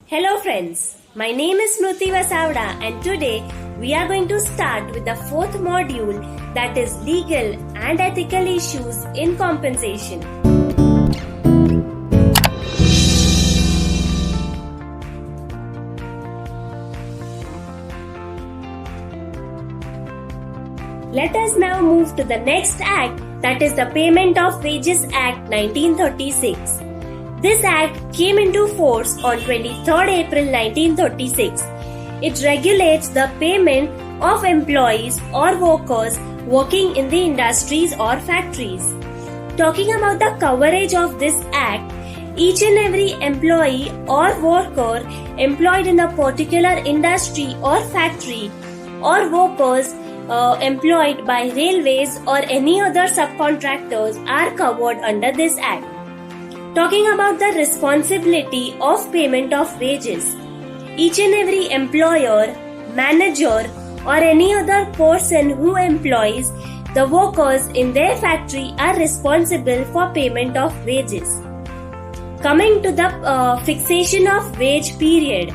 Hello friends, my name is Smruti Vasavda and today we are going to start with the fourth module, that is legal and ethical issues in compensation. Let us now move to the next act, that is the Payment of Wages Act 1936. This act came into force on 23rd April 1936. It regulates the payment of employees or workers working in the industries or factories. Talking about the coverage of this act, each and every employee or worker employed in a particular industry or factory or workers employed by railways or any other subcontractors are covered under this act. Talking about the responsibility of payment of wages, each and every employer, manager or any other person who employs the workers in their factory are responsible for payment of wages. Coming to the fixation of wage period,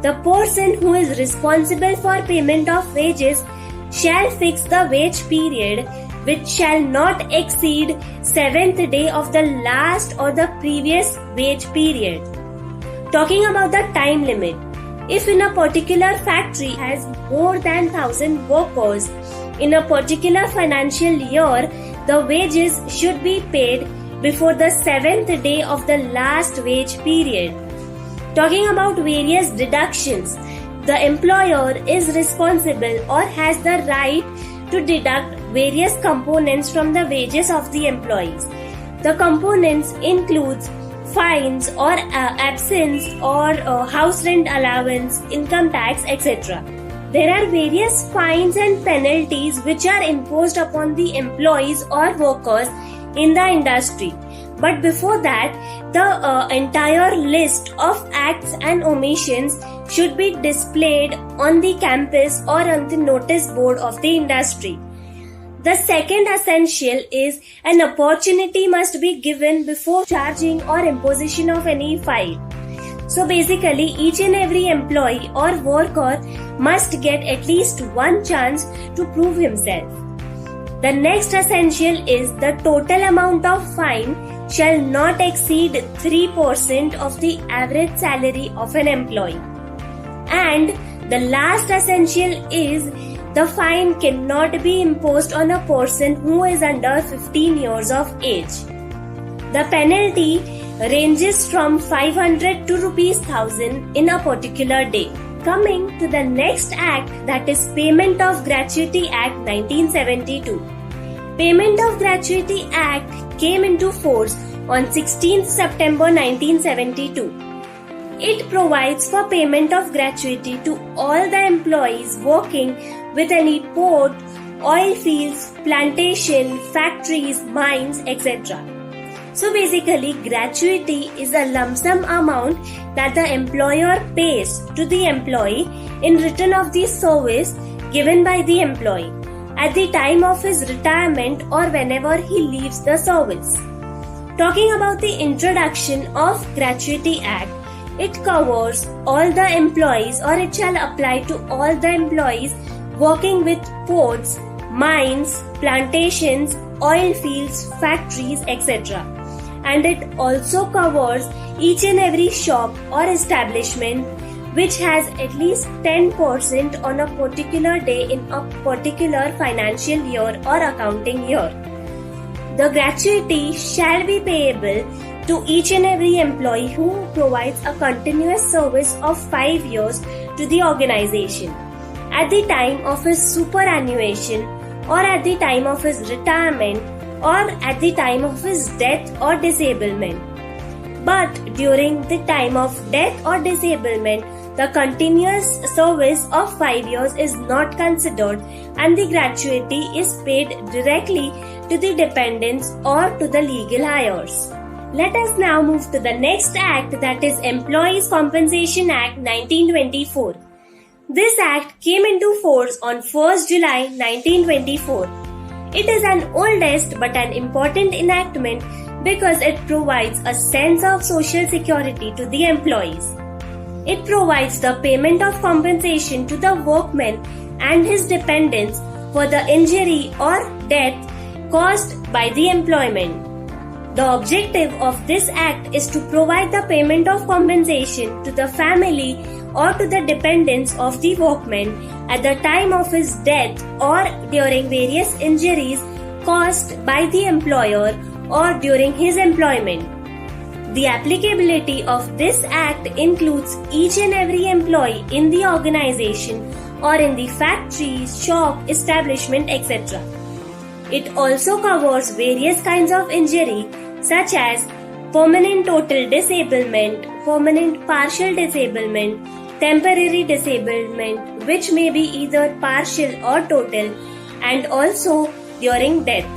the person who is responsible for payment of wages shall fix the wage period which shall not exceed 7th day of the last or the previous wage period. Talking about the time limit, if in a particular factory has more than 1000 workers in a particular financial year, the wages should be paid before the 7th day of the last wage period. Talking about various deductions, the employer is responsible or has the right to deduct various components from the wages of the employees. The components includes fines or absence or house rent allowance, income tax, etc. There are various fines and penalties which are imposed upon the employees or workers in the industry. But before that, the entire list of acts and omissions should be displayed on the campus or on the notice board of the industry. The second essential is an opportunity must be given before charging or imposition of any fine. So basically, each and every employee or worker must get at least one chance to prove himself. The next essential is the total amount of fine shall not exceed 3% of the average salary of an employee. And the last essential is the fine cannot be imposed on a person who is under 15 years of age. The penalty ranges from 500 to rupees 1000 in a particular day. Coming to the next act, that is Payment of Gratuity Act 1972. Payment of Gratuity Act came into force on 16th September 1972. It provides for payment of gratuity to all the employees working with any port, oil fields, plantation, factories, mines, etc. So basically, gratuity is a lump sum amount that the employer pays to the employee in return of the service given by the employee at the time of his retirement or whenever he leaves the service. Talking about the introduction of Gratuity Act, it covers all the employees or it shall apply to all the employees working with ports, mines, plantations, oil fields, factories, etc. And it also covers each and every shop or establishment which has at least 10% on a particular day in a particular financial year or accounting year. The gratuity shall be payable to each and every employee who provides a continuous service of 5 years to the organization at the time of his superannuation or at the time of his retirement or at the time of his death or disablement. But during the time of death or disablement, the continuous service of 5 years is not considered and the gratuity is paid directly to the dependents or to the legal heirs. Let us now move to the next act, that is Employees Compensation Act 1924. This act came into force on 1st July 1924. It is an oldest but an important enactment because it provides a sense of social security to the employees. It provides the payment of compensation to the workman and his dependents for the injury or death caused by the employment. The objective of this act is to provide the payment of compensation to the family or to the dependents of the workman at the time of his death or during various injuries caused by the employer or during his employment. The applicability of this act includes each and every employee in the organization or in the factory, shop, establishment, etc. It also covers various kinds of injury such as permanent total disablement, permanent partial disablement, temporary disablement, which may be either partial or total, and also during death.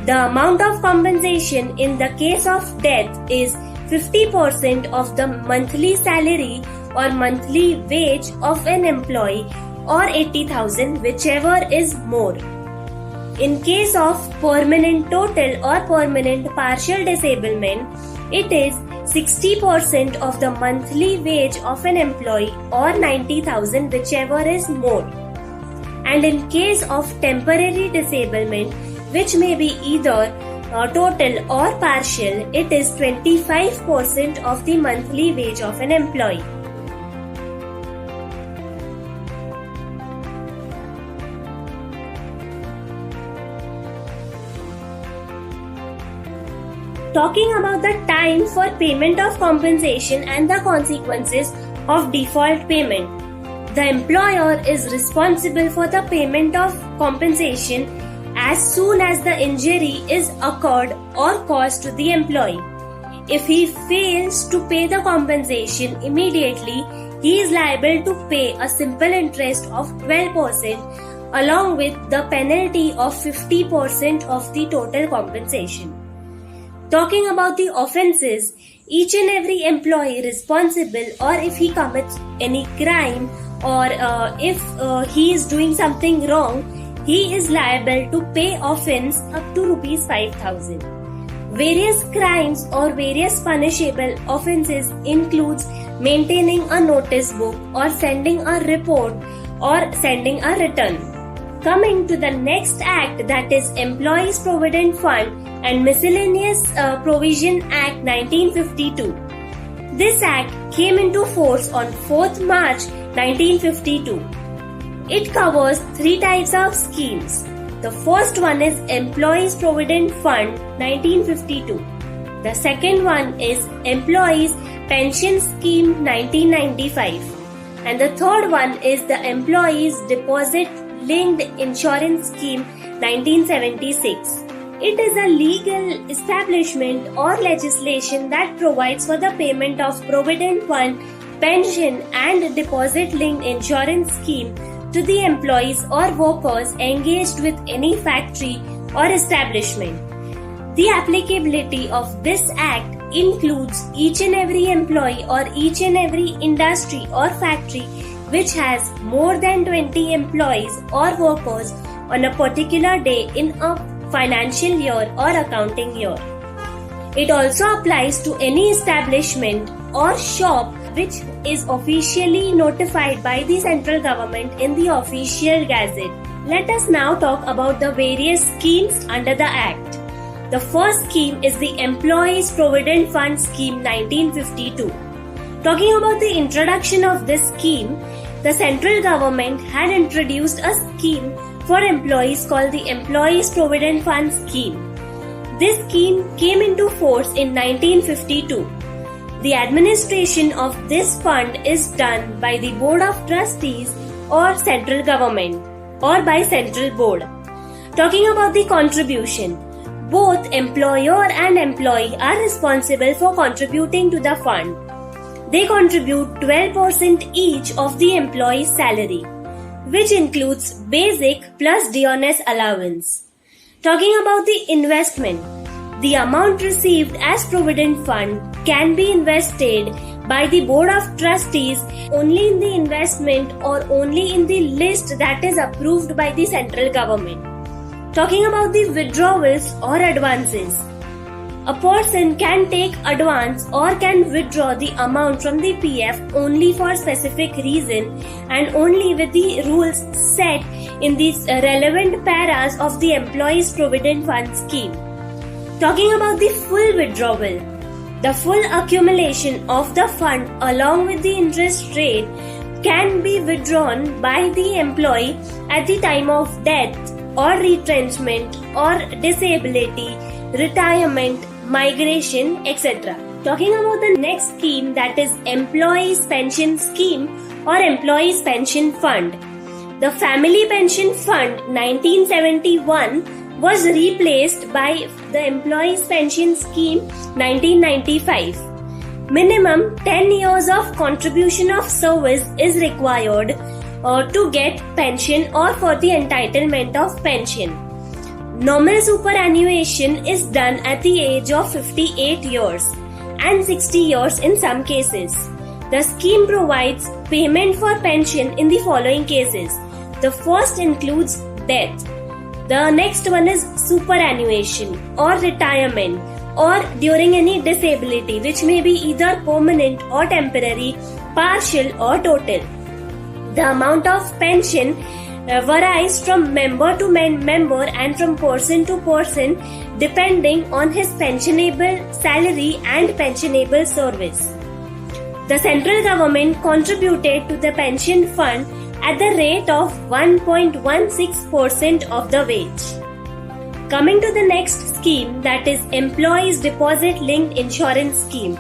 The amount of compensation in the case of death is 50% of the monthly salary or monthly wage of an employee or 80,000, whichever is more. In case of permanent total or permanent partial disablement, it is 60% of the monthly wage of an employee or 90,000, whichever is more. And in case of temporary disablement, which may be either total or partial, it is 25% of the monthly wage of an employee. Talking about the time for payment of compensation and the consequences of default payment. The employer is responsible for the payment of compensation as soon as the injury is occurred or caused to the employee. If he fails to pay the compensation immediately, he is liable to pay a simple interest of 12% along with the penalty of 50% of the total compensation. Talking about the offences, each and every employee responsible, or if he commits any crime or if he is doing something wrong, he is liable to pay offence up to Rs 5,000. Various crimes or various punishable offences includes maintaining a notice book or sending a report or sending a return. Coming to the next act, that is Employees Provident Fund and Miscellaneous Provision Act 1952. This act came into force on 4th March 1952. It covers 3 types of schemes. The first one is Employees Provident Fund 1952. The second one is Employees Pension Scheme 1995. And the third one is the Employees Deposit Linked Insurance Scheme 1976. It is a legal establishment or legislation that provides for the payment of provident fund, pension and deposit linked insurance scheme to the employees or workers engaged with any factory or establishment. The applicability of this act includes each and every employee or each and every industry or factory which has more than 20 employees or workers on a particular day in a financial year or accounting year. It also applies to any establishment or shop which is officially notified by the central government in the official gazette. Let us now talk about the various schemes under the Act. The first scheme is the Employees Provident Fund Scheme 1952. Talking about the introduction of this scheme, the central government had introduced a scheme for employees called the Employees Provident Fund Scheme. This scheme came into force in 1952. The administration of this fund is done by the Board of Trustees or central government or by central board. Talking about the contribution, both employer and employee are responsible for contributing to the fund. They contribute 12% each of the employee's salary, which includes basic plus dearness allowance. Talking about the investment, the amount received as provident fund can be invested by the Board of Trustees only in the investment or only in the list that is approved by the central government. Talking about the withdrawals or advances, A person can take advance or can withdraw the amount from the PF only for specific reason and only with the rules set in the relevant paras of the Employees Provident Fund scheme. Talking about the full withdrawal, the full accumulation of the fund along with the interest rate can be withdrawn by the employee at the time of death or retrenchment or disability, retirement, migration, etc. Talking about the next scheme, that is Employees Pension Scheme or Employees Pension Fund. The Family Pension Fund 1971 was replaced by the Employees Pension Scheme 1995. Minimum 10 years of contribution of service is required to get pension or for the entitlement of pension. Nominal superannuation is done at the age of 58 years and 60 years in some cases. The scheme provides payment for pension in the following cases. The first includes death. The next one is superannuation or retirement or during any disability which may be either permanent or temporary, partial or total. The amount of pension varies from member to member and from person to person depending on his pensionable salary and pensionable service. The central government contributed to the pension fund at the rate of 1.16% of the wage. Coming to the next scheme, that is Employees Deposit Linked Insurance Scheme.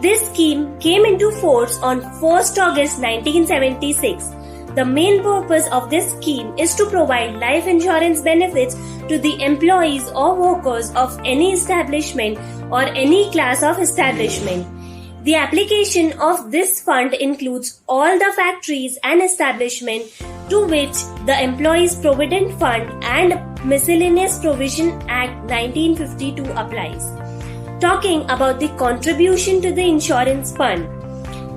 This scheme came into force on 1st August 1976. The main purpose of this scheme is to provide life insurance benefits to the employees or workers of any establishment or any class of establishment. The application of this fund includes all the factories and establishments to which the Employees Provident Fund and Miscellaneous Provision Act 1952 applies. Talking about the contribution to the insurance fund.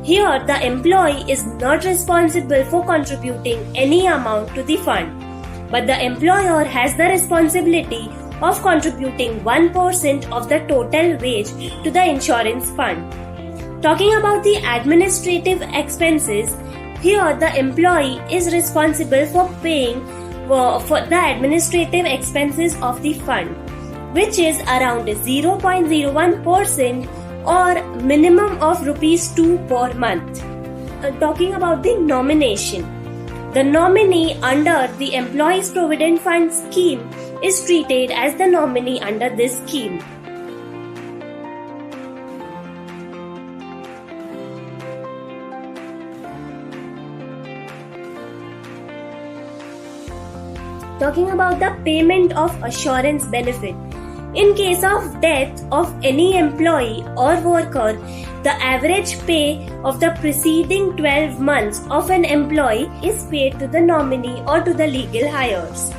Here, the employee is not responsible for contributing any amount to the fund, but the employer has the responsibility of contributing 1% of the total wage to the insurance fund. Talking about the administrative expenses, here the employee is responsible for paying for the administrative expenses of the fund, which is around 0.01% or minimum of rupees 2 per month. Talking about the nomination. The nominee under the Employees Provident Fund scheme is treated as the nominee under this scheme. Talking about the payment of assurance benefit. In case of death of any employee or worker, the average pay of the preceding 12 months of an employee is paid to the nominee or to the legal heirs.